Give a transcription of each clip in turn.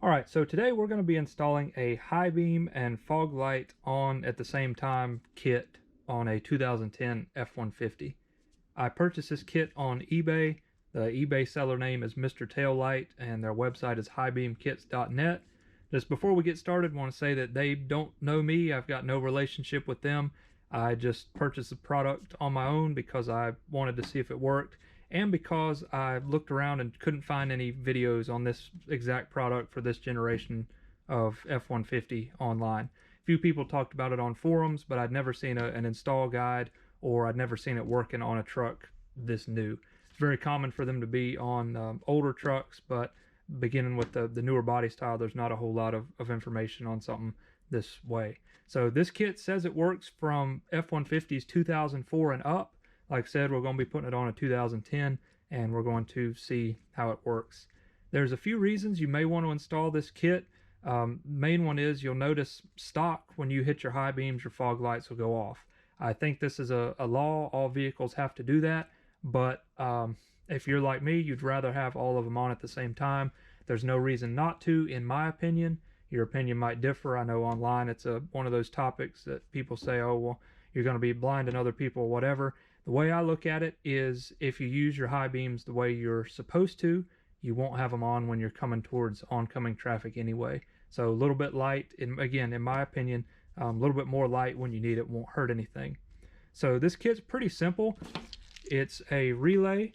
Alright, so today we're going to be installing a high beam and fog light on at the same time kit on a 2010 F-150. I purchased this kit on eBay. The eBay seller name is Mr. Taillight and their website is highbeamkits.net. Just before we get started, I want to say that they don't know me. I've got no relationship with them. I just purchased the product on my own because I wanted to see if it worked, and because I looked around and couldn't find any videos on this exact product for this generation of F-150 online. A few people talked about it on forums, but I'd never seen an install guide, or I'd never seen it working on a truck this new. It's very common for them to be on older trucks, but beginning with the newer body style, there's not a whole lot of information on something this way. So this kit says it works from F-150s 2004 and up. Like I said, we're going to be putting it on a 2010, and we're going to see how it works. There's a few reasons you may want to install this kit. Main one is you'll notice stock when you hit your high beams, your fog lights will go off. I think this is a law. All vehicles have to do that, but if you're like me, you'd rather have all of them on at the same time. There's no reason not to, in my opinion. Your opinion might differ. I know online it's one of those topics that people say, oh, well, you're going to be blinding other people, whatever. The way I look at it is if you use your high beams the way you're supposed to, you won't have them on when you're coming towards oncoming traffic anyway. So a little bit light, again, in my opinion, a little bit more light when you need it won't hurt anything. So this kit's pretty simple. It's a relay,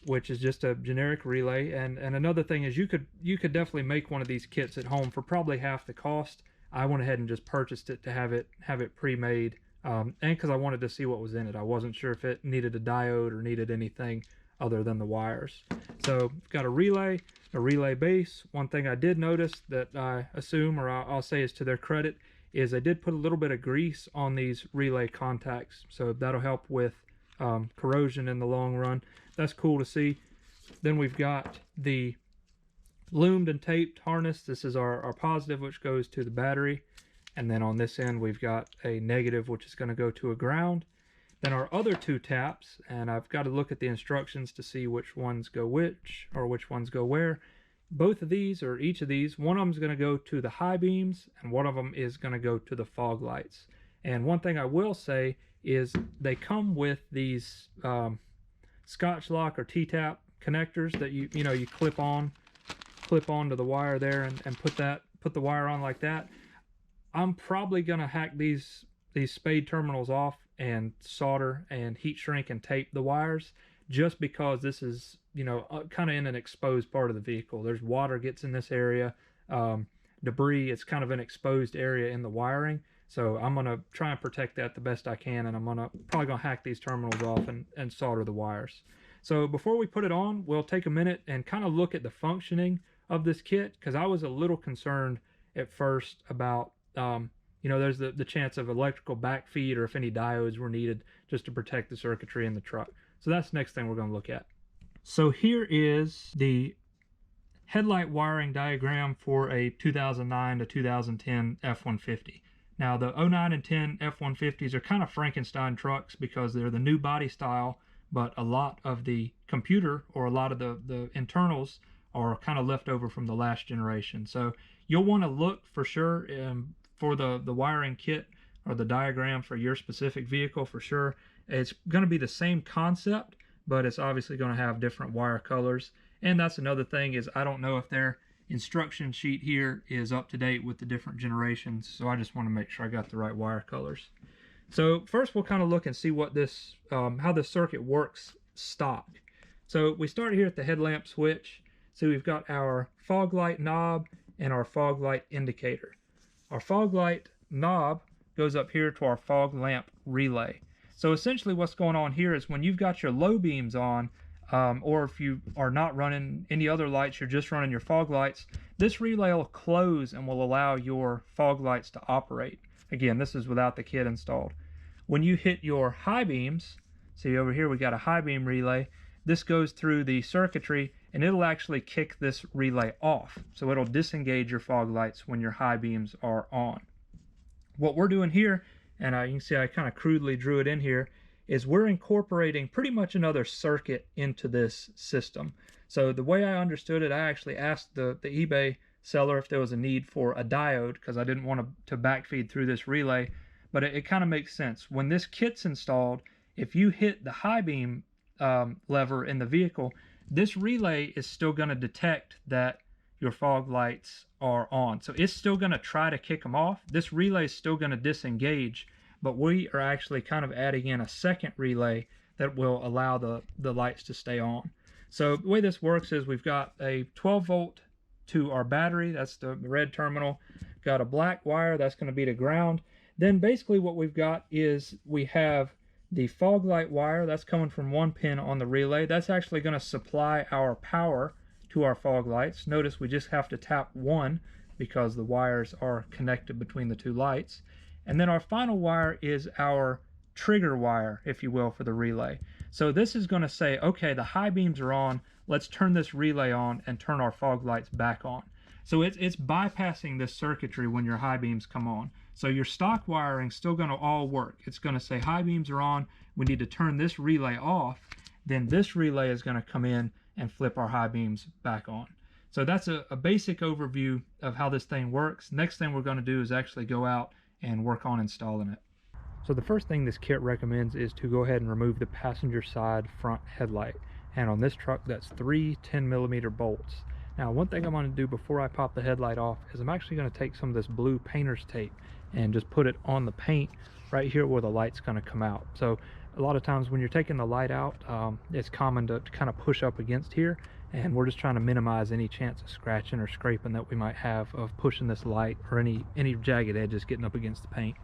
which is just a generic relay. And another thing is you could definitely make one of these kits at home for probably half the cost. I went ahead and just purchased it to have it pre-made. And because I wanted to see what was in it. I wasn't sure if it needed a diode or needed anything other than the wires. So it's got a relay base. One thing I did notice that I assume, or I'll say is to their credit, is I did put a little bit of grease on these relay contacts. So that'll help with corrosion in the long run. That's cool to see. Then we've got the loomed and taped harness. This is our positive, which goes to the battery. And then on this end, we've got a negative, which is going to go to a ground. Then our other two taps, and I've got to look at the instructions to see which ones go which, or which ones go where. Both of these, or each of these, one of them is going to go to the high beams, and one of them is going to go to the fog lights. And one thing I will say is they come with these Scotch lock or T-tap connectors that you clip onto the wire there and put the wire on like that. I'm probably going to hack these spade terminals off and solder and heat shrink and tape the wires, just because this is, kind of in an exposed part of the vehicle. There's water gets in this area, debris. It's kind of an exposed area in the wiring. So I'm going to try and protect that the best I can, and I'm probably going to hack these terminals off and solder the wires. So before we put it on, we'll take a minute and kind of look at the functioning of this kit, because I was a little concerned at first about there's the chance of electrical backfeed, or if any diodes were needed just to protect the circuitry in the truck. So that's the next thing we're going to look at. So here is the headlight wiring diagram for a 2009 to 2010 F-150. Now the 09 and 10 F-150s are kind of Frankenstein trucks because they're the new body style, but a lot of the computer or a lot of the internals are kind of left over from the last generation. So you'll want to look for sure for the wiring kit or the diagram for your specific vehicle for sure. It's going to be the same concept, but it's obviously going to have different wire colors. And that's another thing, is I don't know if their instruction sheet here is up to date with the different generations, so I just want to make sure I got the right wire colors. So first we'll kind of look and see what this how the circuit works stock. So we start here at the headlamp switch. So we've got our fog light knob and our fog light indicator. Our fog light knob goes up here to our fog lamp relay. So essentially what's going on here is when you've got your low beams on, or if you are not running any other lights, you're just running your fog lights, this relay will close and will allow your fog lights to operate. Again, this is without the kit installed. When you hit your high beams, see over here we got a high beam relay, this goes through the circuitry and it'll actually kick this relay off. So it'll disengage your fog lights when your high beams are on. What we're doing here, and you can see I kind of crudely drew it in here, is we're incorporating pretty much another circuit into this system. So the way I understood it, I actually asked the eBay seller if there was a need for a diode, because I didn't want to backfeed through this relay, but it kind of makes sense. When this kit's installed, if you hit the high beam lever in the vehicle, this relay is still going to detect that your fog lights are on. So it's still going to try to kick them off. This relay is still going to disengage, but we are actually kind of adding in a second relay that will allow the lights to stay on. So the way this works is we've got a 12 volt to our battery, that's the red terminal, got a black wire, that's going to be to ground. Then basically what we've got is we have the fog light wire, that's coming from one pin on the relay. That's actually going to supply our power to our fog lights. Notice we just have to tap one because the wires are connected between the two lights. And then our final wire is our trigger wire, if you will, for the relay. So this is going to say, okay, the high beams are on, let's turn this relay on and turn our fog lights back on. So it's bypassing this circuitry when your high beams come on. So your stock wiring still going to all work. It's going to say high beams are on, we need to turn this relay off, then this relay is going to come in and flip our high beams back on. So that's a basic overview of how this thing works. Next thing we're going to do is actually go out and work on installing it. So the first thing this kit recommends is to go ahead and remove the passenger side front headlight. And on this truck, that's 3 10mm bolts. Now, one thing I'm going to do before I pop the headlight off is I'm actually going to take some of this blue painter's tape and just put it on the paint right here where the light's going to come out. So a lot of times when you're taking the light out, it's common to kind of push up against here, and we're just trying to minimize any chance of scratching or scraping that we might have of pushing this light or any jagged edges getting up against the paint.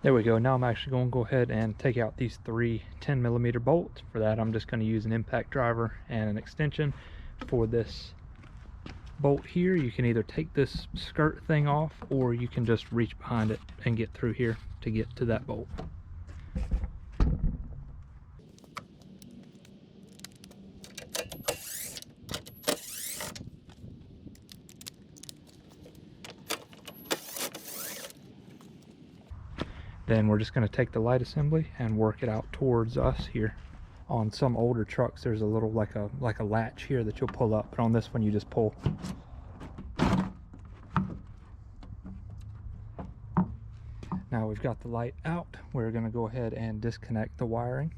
There we go. Now I'm actually going to go ahead and take out these 3 10mm bolts. For that, I'm just going to use an impact driver and an extension. For this bolt here, you can either take this skirt thing off, or you can just reach behind it and get through here to get to that bolt. Then we're just going to take the light assembly and work it out towards us here. On some older trucks, there's a little like a latch here that you'll pull up, but on this one you just pull. Now we've got the light out, we're going to go ahead and disconnect the wiring.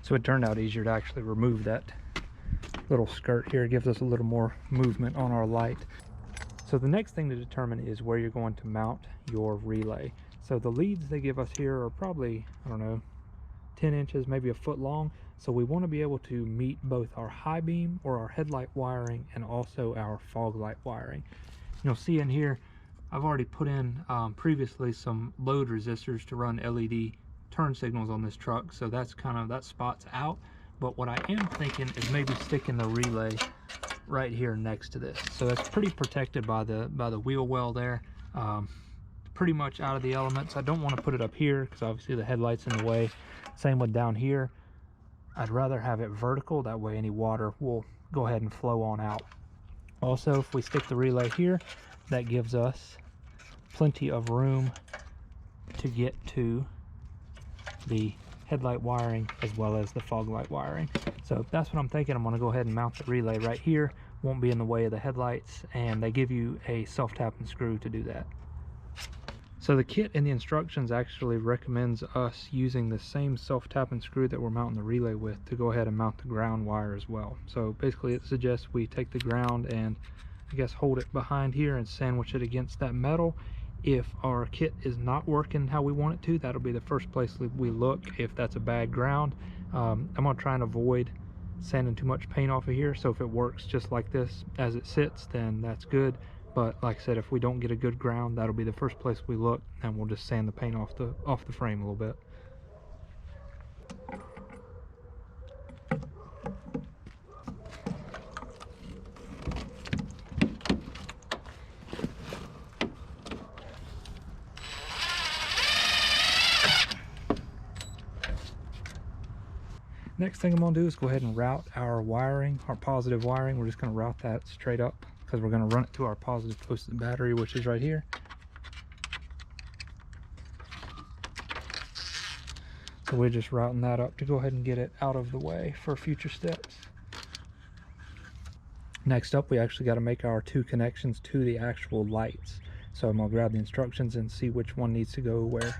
So it turned out easier to actually remove that little skirt here. It gives us a little more movement on our light. So the next thing to determine is where you're going to mount your relay. So the leads they give us here are probably, I don't know, 10 inches, maybe a foot long. So we want to be able to meet both our high beam or our headlight wiring and also our fog light wiring. You'll see in here, I've already put in previously some load resistors to run LED turn signals on this truck, so that's that spot's out. But what I am thinking is maybe sticking the relay right here next to this, so it's pretty protected by the wheel well there, pretty much out of the elements. I don't want to put it up here because obviously the headlight's in the way. Same with down here. I'd rather have it vertical, that way any water will go ahead and flow on out. Also, if we stick the relay here, that gives us plenty of room to get to the headlight wiring as well as the fog light wiring. So that's what I'm thinking. I'm going to go ahead and mount the relay right here. Won't be in the way of the headlights, and they give you a self-tapping screw to do that. So the kit in the instructions actually recommends us using the same self-tapping screw that we're mounting the relay with to go ahead and mount the ground wire as well. So basically it suggests we take the ground and I guess hold it behind here and sandwich it against that metal. If our kit is not working how we want it to, that'll be the first place we look if that's a bad ground. I'm going to try and avoid sanding too much paint off of here, so if it works just like this as it sits, then that's good. But like I said, if we don't get a good ground, that'll be the first place we look, and we'll just sand the paint off the frame a little bit. Next thing I'm going to do is go ahead and route our wiring, our positive wiring. We're just going to route that straight up because we're going to run it to our positive post of the battery, which is right here. So we're just routing that up to go ahead and get it out of the way for future steps. Next up, we actually got to make our 2 connections to the actual lights. So I'm going to grab the instructions and see which one needs to go where.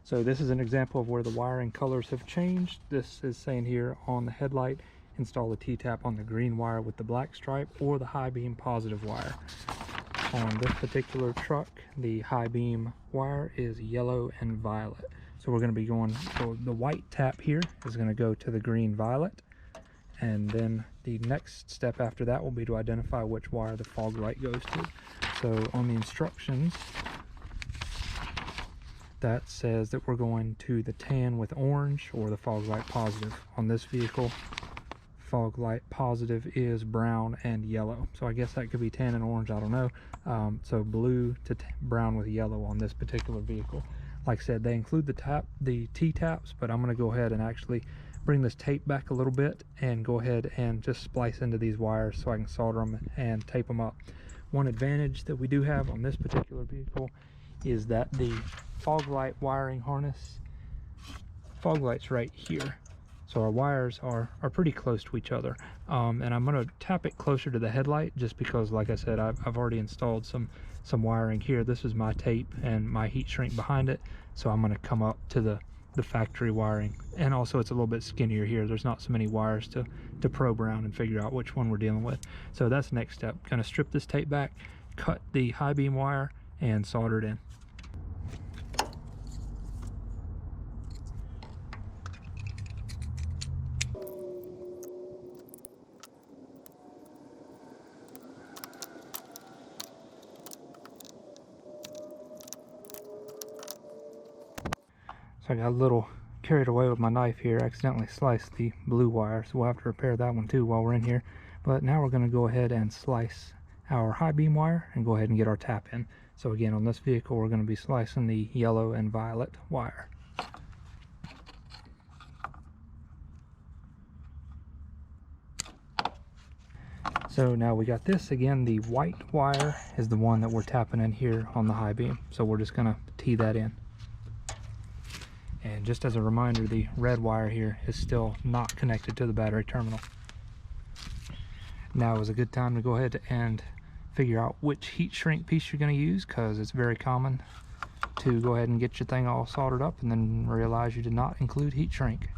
So this is an example of where the wiring colors have changed. This is saying here on the headlight, install the T-tap on the green wire with the black stripe or the high beam positive wire. On this particular truck, the high beam wire is yellow and violet. So we're going to be going, so the white tap here is going to go to the green violet. And then the next step after that will be to identify which wire the fog light goes to. So on the instructions, that says that we're going to the tan with orange or the fog light positive. On this vehicle, fog light positive is brown and yellow. So I guess that could be tan and orange, I don't know. So blue to brown with yellow on this particular vehicle. Like I said, they include the T-taps, but I'm going to go ahead and actually bring this tape back a little bit and go ahead and just splice into these wires so I can solder them and tape them up. One advantage that we do have on this particular vehicle is that the fog light wiring harness, fog light's right here. So our wires are pretty close to each other. And I'm going to tap it closer to the headlight just because, like I said, I've already installed some wiring here. This is my tape and my heat shrink behind it. So I'm going to come up to the factory wiring. And also it's a little bit skinnier here. There's not so many wires to probe around and figure out which one we're dealing with. So that's the next step. Going to strip this tape back, cut the high beam wire, and solder it in. So I got a little carried away with my knife here, accidentally sliced the blue wire, so we'll have to repair that one too while we're in here. But now we're going to go ahead and slice our high beam wire and go ahead and get our tap in. So again, on this vehicle we're going to be slicing the yellow and violet wire. So now we got this. Again, the white wire is the one that we're tapping in here on the high beam. So we're just going to tee that in. And just as a reminder, the red wire here is still not connected to the battery terminal. Now is a good time to go ahead and figure out which heat shrink piece you're going to use, because it's very common to go ahead and get your thing all soldered up and then realize you did not include heat shrink.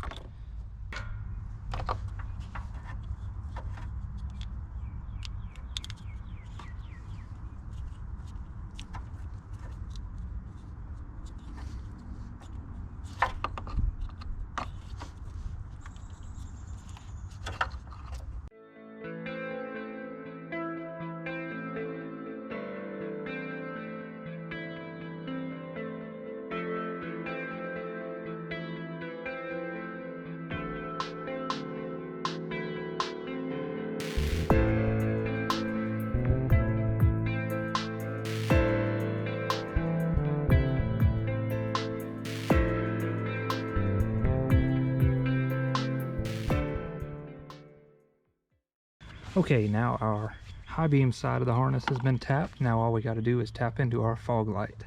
Okay, now our high beam side of the harness has been tapped. Now all we got to do is tap into our fog light.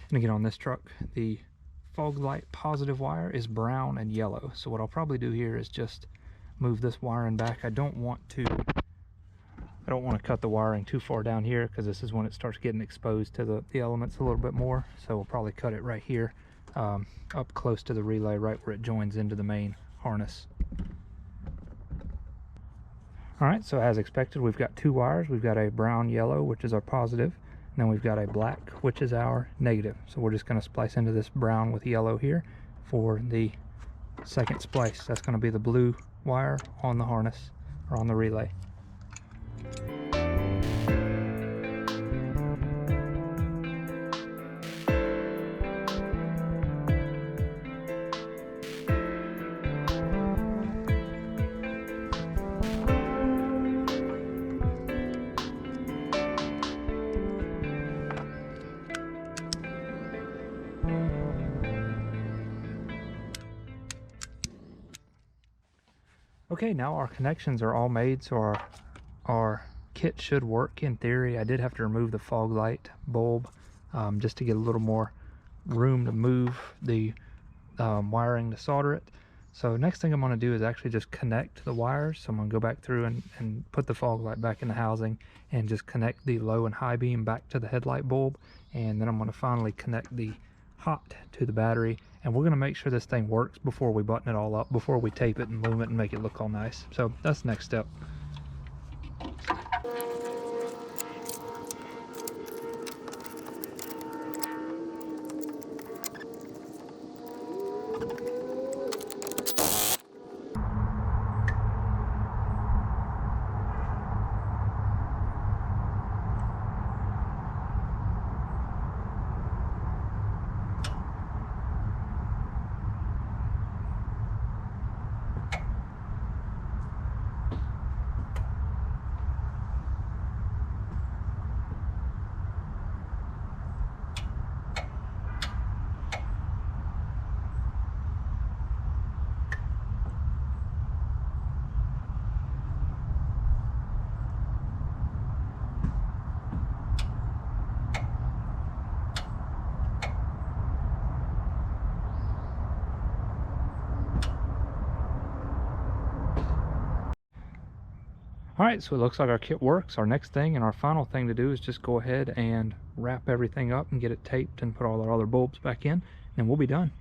And again, on this truck, the fog light positive wire is brown and yellow. So what I'll probably do here is just move this wiring back. I don't want to cut the wiring too far down here, because this is when it starts getting exposed to the elements a little bit more. So we'll probably cut it right here, up close to the relay, right where it joins into the main harness. Alright, so as expected, we've got 2 wires. We've got a brown yellow, which is our positive, and then we've got a black, which is our negative. So we're just going to splice into this brown with yellow here for the second splice. That's going to be the blue wire on the harness, or on the relay. Okay, now our connections are all made, so our kit should work in theory. I did have to remove the fog light bulb just to get a little more room to move the wiring to solder it. So next thing I'm going to do is actually just connect the wires. So I'm going to go back through and put the fog light back in the housing and just connect the low and high beam back to the headlight bulb. And then I'm going to finally connect the hot to the battery, and we're going to make sure this thing works before we button it all up, before we tape it and loom it and make it look all nice. So that's the next step. Alright, so it looks like our kit works. Our next thing and our final thing to do is just go ahead and wrap everything up and get it taped and put all our other bulbs back in, and we'll be done.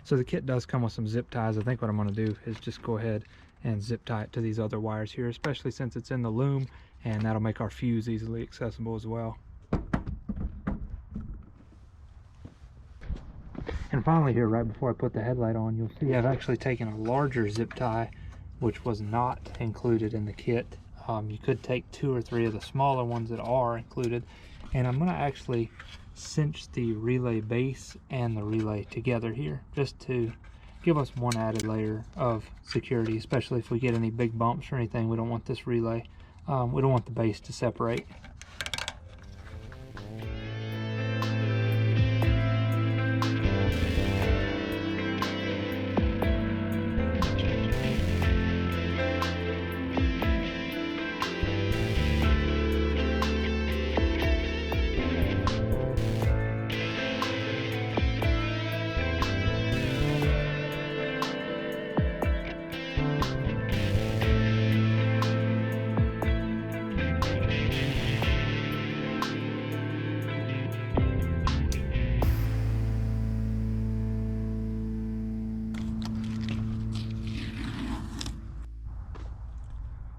So the kit does come with some zip ties. I think what I'm going to do is just go ahead and zip tie it to these other wires here, especially since it's in the loom, and that'll make our fuse easily accessible as well. And finally here, right before I put the headlight on, you'll see I've actually taken a larger zip tie, which was not included in the kit. You could take 2 or 3 of the smaller ones that are included, and I'm going to actually cinch the relay base and the relay together here, just to give us one added layer of security, especially if we get any big bumps or anything. We don't want this relay, we don't want the base to separate.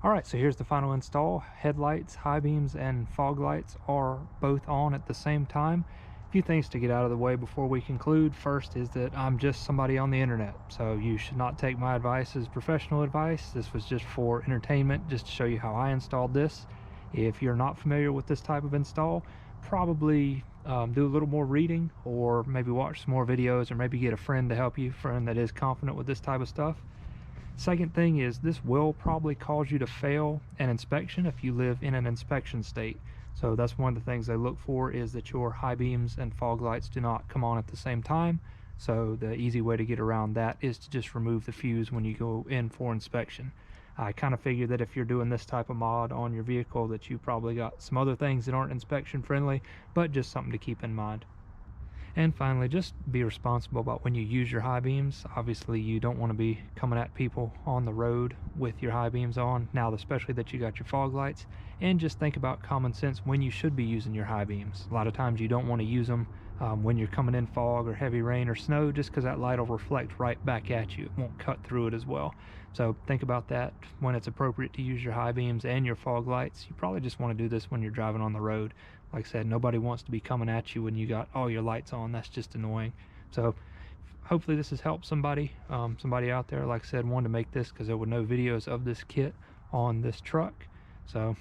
Alright, so here's the final install. Headlights, high beams, and fog lights are both on at the same time. A few things to get out of the way before we conclude. First is that I'm just somebody on the internet, so you should not take my advice as professional advice. This was just for entertainment, just to show you how I installed this. If you're not familiar with this type of install, probably do a little more reading, or maybe watch some more videos, or maybe get a friend to help you, a friend that is confident with this type of stuff. Second thing is, this will probably cause you to fail an inspection if you live in an inspection state. So that's one of the things they look for, is that your high beams and fog lights do not come on at the same time. So the easy way to get around that is to just remove the fuse when you go in for inspection. I kind of figured that if you're doing this type of mod on your vehicle, that you probably got some other things that aren't inspection friendly, but just something to keep in mind. And finally, just be responsible about when you use your high beams. Obviously, you don't want to be coming at people on the road with your high beams on, now especially that you got your fog lights. And just think about common sense when you should be using your high beams. A lot of times you don't want to use them when you're coming in fog or heavy rain or snow, just because that light will reflect right back at you. It won't cut through it as well. So think about that when it's appropriate to use your high beams and your fog lights. You probably just want to do this when you're driving on the road. Like I said, nobody wants to be coming at you when you got all your lights on. That's just annoying. So hopefully this has helped somebody out there. Like I said, wanted to make this because there were no videos of this kit on this truck. So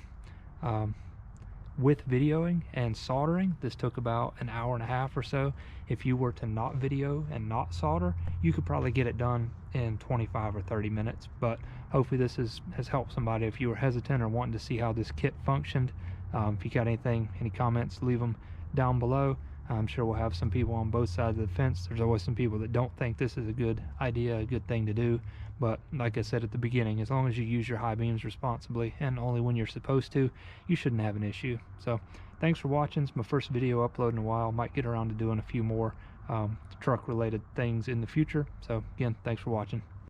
with videoing and soldering, this took about an hour and a half or so. If you were to not video and not solder, you could probably get it done in 25 or 30 minutes. But hopefully this has helped somebody if you were hesitant or wanting to see how this kit functioned. If you got any comments, leave them down below. I'm sure we'll have some people on both sides of the fence. There's always some people that don't think this is a good idea, a good thing to do. But like I said at the beginning, as long as you use your high beams responsibly and only when you're supposed to, you shouldn't have an issue. So thanks for watching. It's my first video upload in a while. Might get around to doing a few more truck related things in the future. So again, thanks for watching.